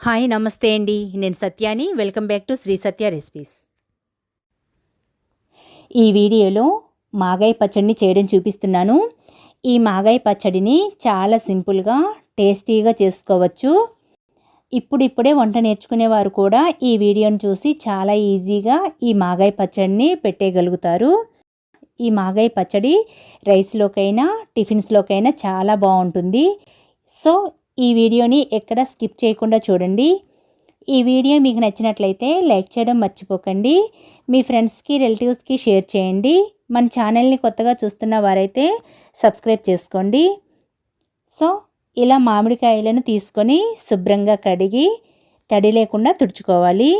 Hi నమస్తే అండి. నేను సత్యాని. Welcome back to Sri Satya recipes. ఈ వీడియోలో మాగాయ పచ్చడిని చేయడం చూపిస్తున్నాను. ఈ మాగాయ పచ్చడిని చాలా సింపుల్గా టేస్టీగా చేసుకోవచ్చు. ఇప్పుడిప్పుడే వంట నేర్చుకునేవారు కూడా ఈ వీడియోని చూసి చాలా ఈజీగా ఈ మాగాయ పచ్చడిని పెట్టేయగలుగుతారు. ఈ మాగాయ పచ్చడి రైస్లోకైనా టిఫిన్స్లోకైనా చాలా బాగుంటుంది. సో ఈ వీడియోని ఎక్కడ స్కిప్ చేయకుండా చూడండి. ఈ వీడియో మీకు నచ్చినట్లయితే లైక్ చేయడం మర్చిపోకండి. మీ ఫ్రెండ్స్కి రిలేటివ్స్కి షేర్ చేయండి. మన ఛానల్ని కొత్తగా చూస్తున్న వారైతే సబ్స్క్రైబ్ చేసుకోండి. సో ఇలా మామిడికాయలను తీసుకొని శుభ్రంగా కడిగి తడి లేకుండా తుడుచుకోవాలి.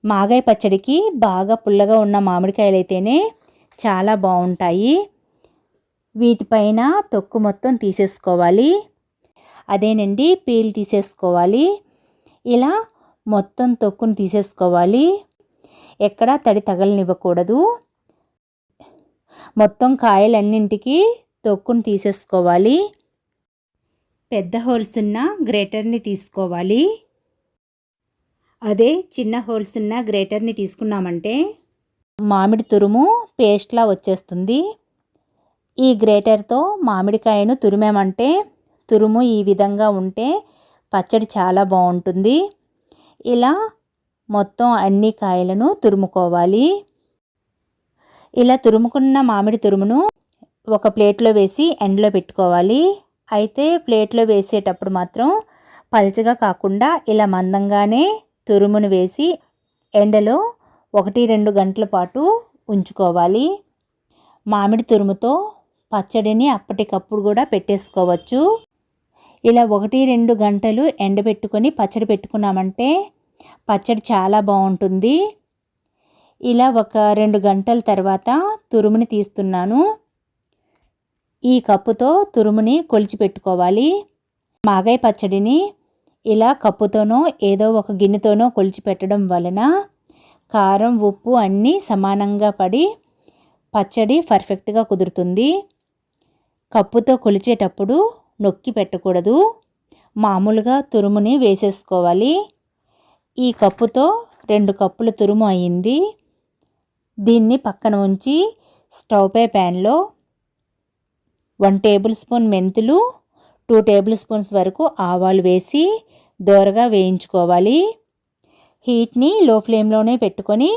మాగాయ పచ్చడికి బాగా పుల్లగా ఉన్న మామిడికాయలు అయితేనే చాలా బాగుంటాయి. వీటిపైన తొక్కు మొత్తం తీసేసుకోవాలి. అదేనండి, పీల్ తీసేసుకోవాలి. ఇలా మొత్తం తొక్కును తీసేసుకోవాలి. ఎక్కడ తడి తగలనివ్వకూడదు. మొత్తం కాయలన్నింటికి తొక్కును తీసేసుకోవాలి. పెద్ద హోల్స్ ఉన్న గ్రేటర్ని తీసుకోవాలి. అదే చిన్న హోల్స్ ఉన్న గ్రేటర్ని తీసుకున్నామంటే మామిడి తురుము పేస్ట్లా వచ్చేస్తుంది. ఈ గ్రేటర్తో మామిడికాయను తురిమామంటే తురుము ఈ విధంగా ఉంటే పచ్చడి చాలా బాగుంటుంది. ఇలా మొత్తం అన్ని కాయలను తురుముకోవాలి. ఇలా తురుముకున్న మామిడి తురుమును ఒక ప్లేట్లో వేసి ఎండలో పెట్టుకోవాలి. అయితే ప్లేట్లో వేసేటప్పుడు మాత్రం పల్చగా కాకుండా ఇలా మందంగానే తురుమును వేసి ఎండలో 1-2 గంటల పాటు ఉంచుకోవాలి. మామిడి తురుముతో పచ్చడిని అప్పటికప్పుడు కూడా పెట్టేసుకోవచ్చు. ఇలా 1-2 గంటలు ఎండబెట్టుకొని పచ్చడి పెట్టుకున్నామంటే పచ్చడి చాలా బాగుంటుంది. ఇలా ఒక 2 గంటల తర్వాత తురుముని తీస్తున్నాను. ఈ కప్పుతో తురుముని కొలిచి పెట్టుకోవాలి. మాగాయ పచ్చడిని ఇలా కప్పుతోనో ఏదో ఒక గిన్నెతోనో కొలిచి పెట్టడం వలన కారం ఉప్పు అన్నీ సమానంగా పడి పచ్చడి పర్ఫెక్ట్గా కుదురుతుంది. కప్పుతో కొలిచేటప్పుడు నొక్కి పెట్టకూడదు. మామూలుగా తురుముని వేసేసుకోవాలి. ఈ కప్పుతో 2 కప్పుల తురుము అయ్యింది. దీన్ని పక్కన ఉంచి స్టవ్ పై ప్యాన్లో 1 టేబుల్ స్పూన్ మెంతులు, 2 టేబుల్ స్పూన్స్ వరకు ఆవాలు వేసి దోరగా వేయించుకోవాలి. హీట్ని లో ఫ్లేమ్లోనే పెట్టుకొని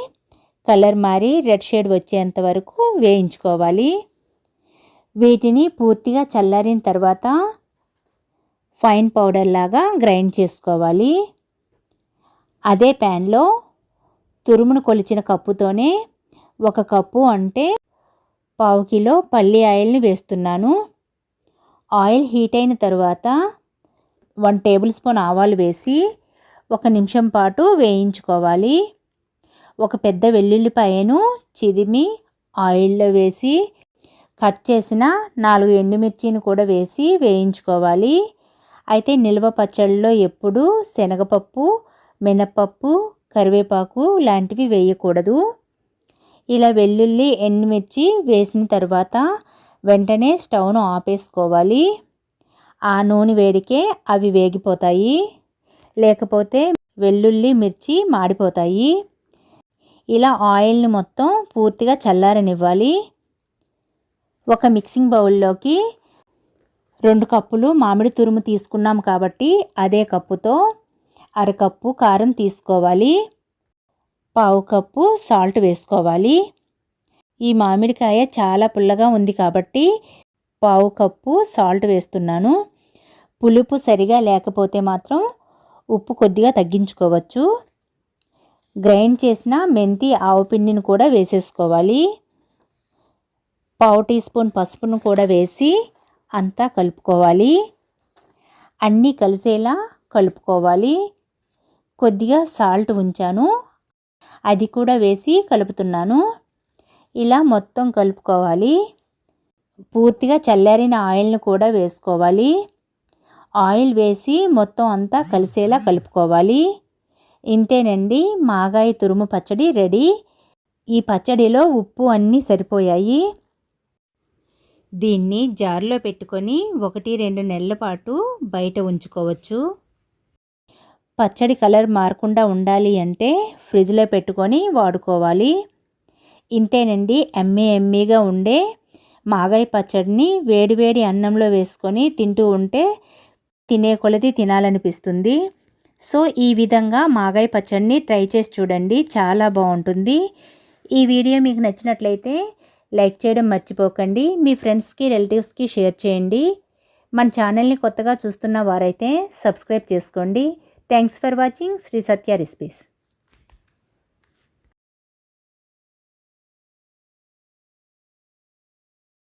కలర్ మారి రెడ్ షేడ్ వచ్చేంత వరకు వేయించుకోవాలి. వీటిని పూర్తిగా చల్లారిన తర్వాత ఫైన్ పౌడర్ లాగా గ్రైండ్ చేసుకోవాలి. అదే ప్యాన్లో తురుమును కొలిచిన కప్పుతోనే 1 కప్పు అంటే 1/2 కిలో పల్లి ఆయిల్ని వేస్తున్నాను. ఆయిల్ హీట్ అయిన తర్వాత 1 టేబుల్ స్పూన్ ఆవాలు వేసి 1 నిమిషం పాటు వేయించుకోవాలి. ఒక పెద్ద వెల్లుల్లిపాయను చిదిమి ఆయిల్లో వేసి కట్ చేసిన 4 ఎండుమిర్చిని కూడా వేసి వేయించుకోవాలి. అయితే నిల్వ పచ్చళ్ళలో ఎప్పుడు శనగపప్పు, మినపప్పు, కరివేపాకు లాంటివి వేయకూడదు. ఇలా వెల్లుల్లి ఎండుమిర్చి వేసిన తర్వాత వెంటనే స్టవ్ను ఆపేసుకోవాలి. ఆ నూనె వేడికే అవి వేగిపోతాయి. లేకపోతే వెల్లుల్లి మిర్చి మాడిపోతాయి. ఇలా ఆయిల్ని మొత్తం పూర్తిగా చల్లారనివ్వాలి. ఒక మిక్సింగ్ బౌల్లోకి 2 కప్పులు మామిడి తురుము తీసుకున్నాం కాబట్టి అదే కప్పుతో 1/2 కప్పు కారం తీసుకోవాలి. 1/2 కప్పు సాల్ట్ వేసుకోవాలి. ఈ మామిడికాయ చాలా పుల్లగా ఉంది కాబట్టి 1/2 కప్పు సాల్ట్ వేస్తున్నాను. పులుపు సరిగా లేకపోతే మాత్రం ఉప్పు కొద్దిగా తగ్గించుకోవచ్చు. గ్రైండ్ చేసిన మెంతి ఆవపిండిని కూడా వేసేసుకోవాలి. 1/2 టీ స్పూన్ పసుపును కూడా వేసి అంతా కలుపుకోవాలి. అన్నీ కలిసేలా కలుపుకోవాలి. కొద్దిగా సాల్ట్ ఉంచాను, అది కూడా వేసి కలుపుతున్నాను. ఇలా మొత్తం కలుపుకోవాలి. పూర్తిగా చల్లారిన ఆయిల్ను కూడా వేసుకోవాలి. ఆయిల్ వేసి మొత్తం అంతా కలిసేలా కలుపుకోవాలి. ఇంతేనండి, మాగాయ తురుము పచ్చడి రెడీ. ఈ పచ్చడిలో ఉప్పు అన్నీ సరిపోయాయి. దీన్ని జార్లో పెట్టుకొని 1-2 నెలల పాటు బయట ఉంచుకోవచ్చు. పచ్చడి కలర్ మారకుండా ఉండాలి అంటే ఫ్రిడ్జ్లో పెట్టుకొని వాడుకోవాలి. ఇంతేనండి, ఎమ్మీగా ఉండే మాగాయ పచ్చడిని వేడివేడి అన్నంలో వేసుకొని తింటూ ఉంటే తినే కొలది తినాలనిపిస్తుంది. సో ఈ విధంగా మాగాయ పచ్చడిని ట్రై చేసి చూడండి, చాలా బాగుంటుంది. ఈ వీడియో మీకు నచ్చినట్లయితే లైక్ చేయడం మర్చిపోకండి. మీ ఫ్రెండ్స్కి రిలేటివ్స్కి షేర్ చేయండి. మన ఛానల్ని కొత్తగా చూస్తున్న వారైతే సబ్స్క్రైబ్ చేసుకోండి. Thanks for watching Shri Satya recipes.